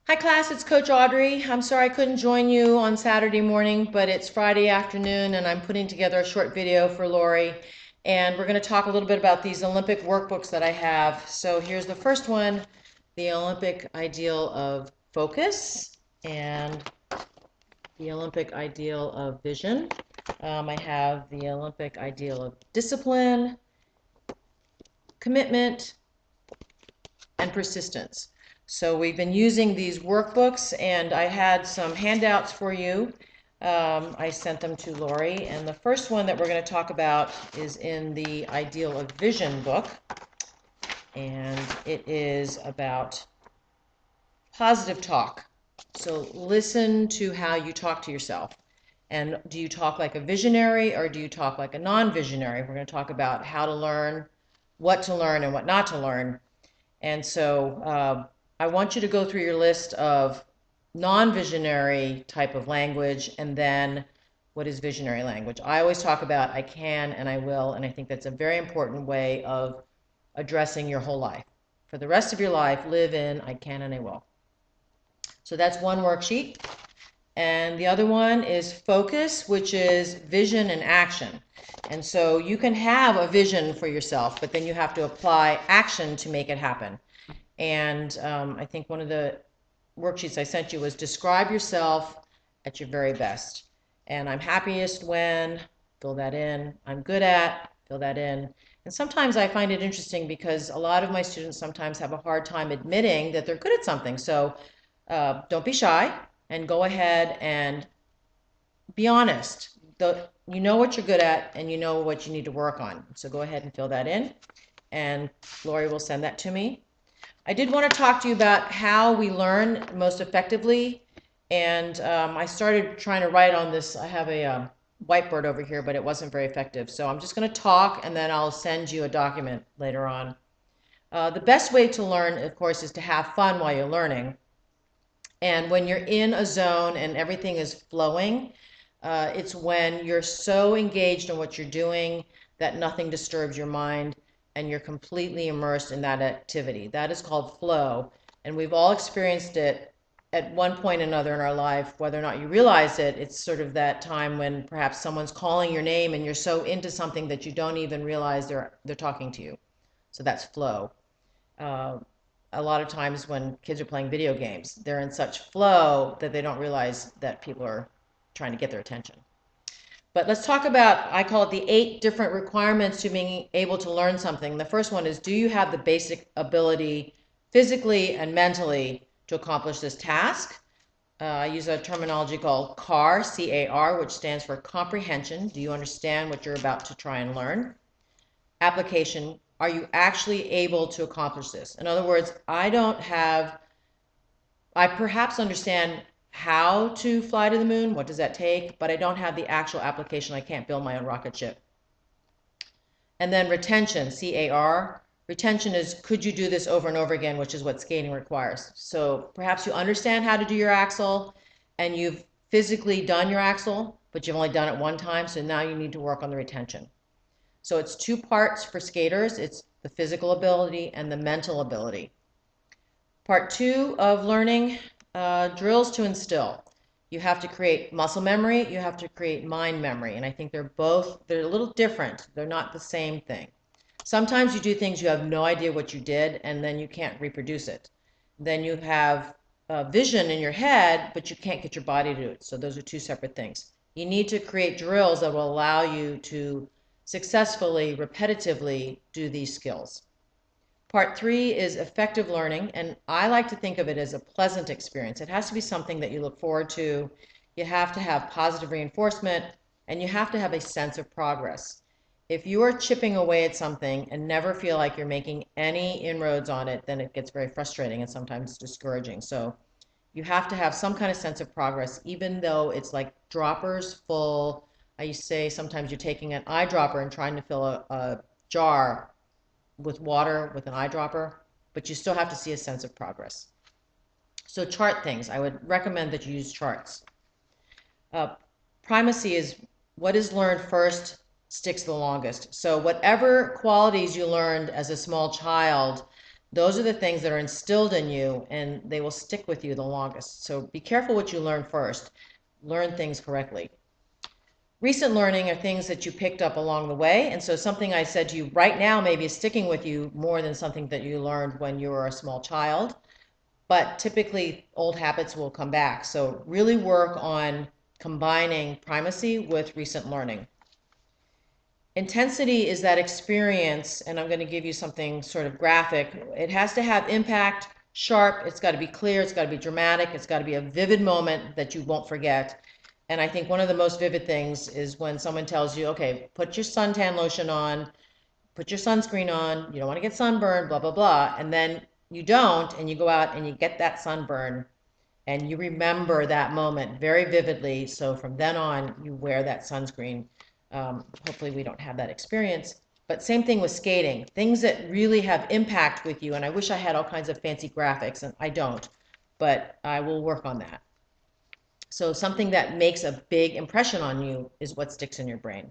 Hi class, it's Coach Audrey. I'm sorry I couldn't join you on Saturday morning, but it's Friday afternoon and I'm putting together a short video for Lori. And we're going to talk a little bit about these Olympic workbooks that I have. So here's the first one, the Olympic Ideal of Focus and the Olympic Ideal of Vision. I have the Olympic Ideal of Discipline, Commitment, and Persistence. So we've been using these workbooks, and I had some handouts for you. I sent them to Lori, and the first one that we're going to talk about is in the Ideal of Vision book, and it is about positive talk. So listen to how you talk to yourself. And do you talk like a visionary or do you talk like a non-visionary? We're going to talk about how to learn, what to learn, and what not to learn. And so I want you to go through your list of non-visionary type of language and then what is visionary language. I always talk about I can and I will, and I think that's a very important way of addressing your whole life. For the rest of your life, live in I can and I will. So that's one worksheet. And the other one is focus, which is vision and action. And so you can have a vision for yourself, but then you have to apply action to make it happen. And I think one of the worksheets I sent you was describe yourself at your very best. And I'm happiest when, fill that in. I'm good at, fill that in. And sometimes I find it interesting because a lot of my students sometimes have a hard time admitting that they're good at something. So don't be shy and go ahead and be honest. You know what you're good at and you know what you need to work on. So go ahead and fill that in. And Lori will send that to me. I did want to talk to you about how we learn most effectively. And I started trying to write on this. I have a whiteboard over here, but it wasn't very effective. So I'm just going to talk and then I'll send you a document later on. The best way to learn, of course, is to have fun while you're learning. And when you're in a zone and everything is flowing, it's when you're so engaged in what you're doing that nothing disturbs your mind and you're completely immersed in that activity. That is called flow. And we've all experienced it at one point or another in our life, whether or not you realize it. It's sort of that time when perhaps someone's calling your name and you're so into something that you don't even realize they're talking to you. So that's flow. A lot of times when kids are playing video games, they're in such flow that they don't realize that people are trying to get their attention. But let's talk about, I call it the 8 different requirements to being able to learn something. The first one is, do you have the basic ability physically and mentally to accomplish this task? I use a terminology called CAR, C-A-R, which stands for comprehension. Do you understand what you're about to try and learn? Application, are you actually able to accomplish this? In other words, I perhaps understand how to fly to the moon, what does that take, but I don't have the actual application. I can't build my own rocket ship. And then retention, C-A-R. Retention is, could you do this over and over again, which is what skating requires. So perhaps you understand how to do your axel and you've physically done your axel, but you've only done it one time, so now you need to work on the retention. So it's 2 parts for skaters. It's the physical ability and the mental ability. Part 2 of learning, drills to instill. You have to create muscle memory, you have to create mind memory, and I think they're a little different. They're not the same thing. Sometimes you do things you have no idea what you did, and then you can't reproduce it. Then you have a vision in your head, but you can't get your body to do it. So those are 2 separate things. You need to create drills that will allow you to successfully, repetitively do these skills. Part 3 is effective learning, and I like to think of it as a pleasant experience. It has to be something that you look forward to. You have to have positive reinforcement, and you have to have a sense of progress. If you are chipping away at something and never feel like you're making any inroads on it, then it gets very frustrating and sometimes discouraging. So you have to have some kind of sense of progress, even though it's like droppers full. I used to say sometimes you're taking an eyedropper and trying to fill a jar with water with an eyedropper, but you still have to see a sense of progress. So chart things. I would recommend that you use charts. Primacy is what is learned first sticks the longest. So whatever qualities you learned as a small child Those are the things that are instilled in you, and they will stick with you the longest. So be careful what you learn first. Learn things correctly. Recent learning are things that you picked up along the way, and so something I said to you right now maybe is sticking with you more than something that you learned when you were a small child, but typically old habits will come back. So really work on combining primacy with recent learning. Intensity is that experience, and I'm going to give you something sort of graphic. It has to have impact, sharp, it's got to be clear, it's got to be dramatic, it's got to be a vivid moment that you won't forget. And I think one of the most vivid things is when someone tells you, okay, put your suntan lotion on, put your sunscreen on, you don't want to get sunburned, blah, blah, blah. And then you don't, and you go out and you get that sunburn, and you remember that moment very vividly. So from then on, you wear that sunscreen. Hopefully we don't have that experience. But same thing with skating, things that really have impact with you. And I wish I had all kinds of fancy graphics, and I don't, but I will work on that. So something that makes a big impression on you is what sticks in your brain.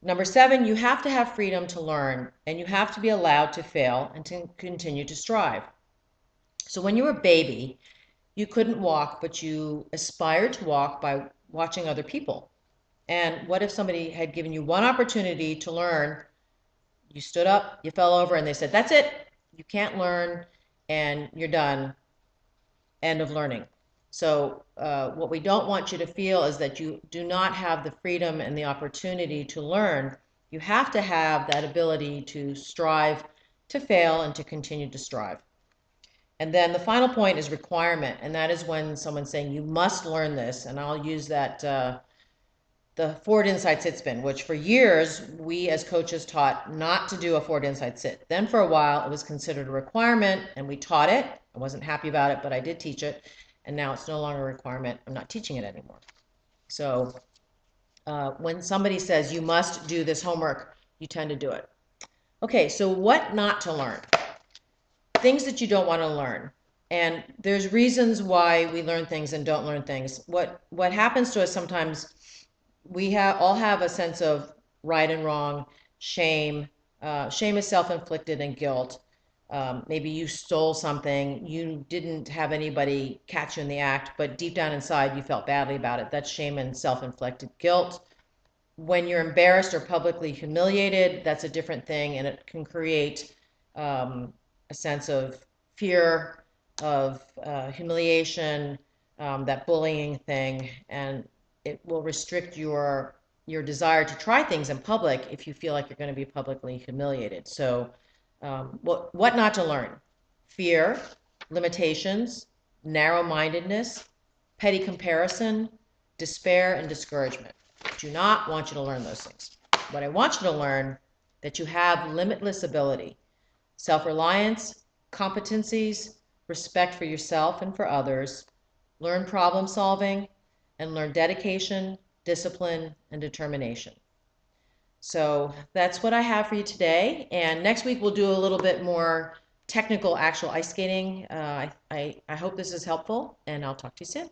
Number 7, you have to have freedom to learn, and you have to be allowed to fail and to continue to strive. So when you were a baby, you couldn't walk, but you aspired to walk by watching other people. And what if somebody had given you one opportunity to learn, you stood up, you fell over, and they said, that's it, you can't learn, and you're done, end of learning. So what we don't want you to feel is that you do not have the freedom and the opportunity to learn. You have to have that ability to strive, to fail, and to continue to strive. And then the final point is requirement, and that is when someone's saying you must learn this, and I'll use that the forward inside sit spin, which for years we as coaches taught not to do a forward inside sit. Then for a while it was considered a requirement, and we taught it. I wasn't happy about it, but I did teach it, and now it's no longer a requirement. I'm not teaching it anymore. So when somebody says you must do this homework, you tend to do it. Okay, so what not to learn? Things that you don't want to learn. And there's reasons why we learn things and don't learn things. What happens to us sometimes, we all have a sense of right and wrong, shame. Shame is self-inflicted, and guilt. Maybe you stole something, you didn't have anybody catch you in the act, but deep down inside you felt badly about it. That's shame and self-inflicted guilt. When you're embarrassed or publicly humiliated, that's a different thing, and it can create a sense of fear, of humiliation, that bullying thing, and it will restrict your desire to try things in public if you feel like you're going to be publicly humiliated. So what not to learn? Fear, limitations, narrow-mindedness, petty comparison, despair, and discouragement. I do not want you to learn those things. What I want you to learn, that you have limitless ability, self-reliance, competencies, respect for yourself and for others, learn problem solving, and learn dedication, discipline, and determination. So that's what I have for you today. And next week we'll do a little bit more technical actual ice skating. I hope this is helpful, and I'll talk to you soon.